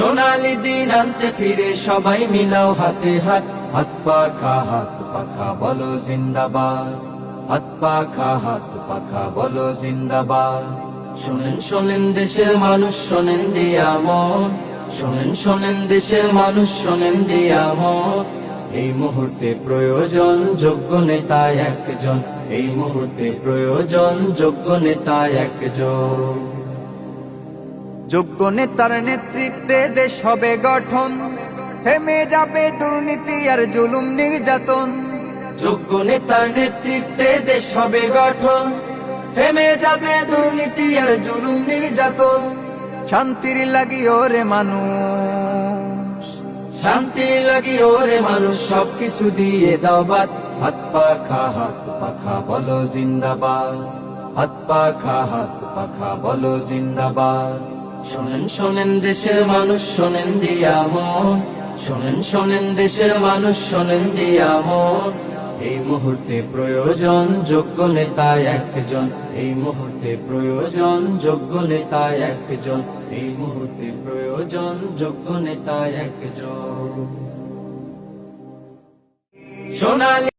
সোনালি দিন আনতে ফিরে সবাই মিলাও হাতে হাত, হাত পাখা বলো জিন্দাবাদ, হাত পাখা বলো জিন্দাবাদ। শোনেন শোনেন দেশের মানুষ, শোনেন দিয়া মন, শোনেন শোনেন দেশের মানুষ, শোনেন দিয়া মন। এই মুহূর্তে প্রয়োজন যোগ্য নেতা একজন, এই মুহূর্তে প্রয়োজন যোগ্য নেতা একজন। যোগ্য নেতার নেতৃত্বে দেশ হবে গঠন, থেমে যাবে দুর্নীতি আর জুলুম নির্যাতন। যোগ্য নেতার নেতৃত্বে দেশ হবে গঠন, থেমে যাবে দুর্নীতি আর জুলুম নির্যাতন। শান্তির লাগি ওরে মানুষ, শান্তির লাগি ওরে মানুষ, সবকিছু দিয়ে দাও বাদ। হাত পাখা বলো জিন্দাবাদ, হাত পাখা বলো জিন্দাবাদ। শোনেন শোনেন দেশের মানুষ, শোনেন দিয়া মন, শোনেন শোনেন দেশের মানুষ, শোনেন দিয়া মন। এই মুহূর্তে প্রয়োজন যোগ্য নেতা একজন, এই মুহূর্তে প্রয়োজন যোগ্য নেতা একজন, এই মুহূর্তে প্রয়োজন যোগ্য নেতা একজন। সোনালি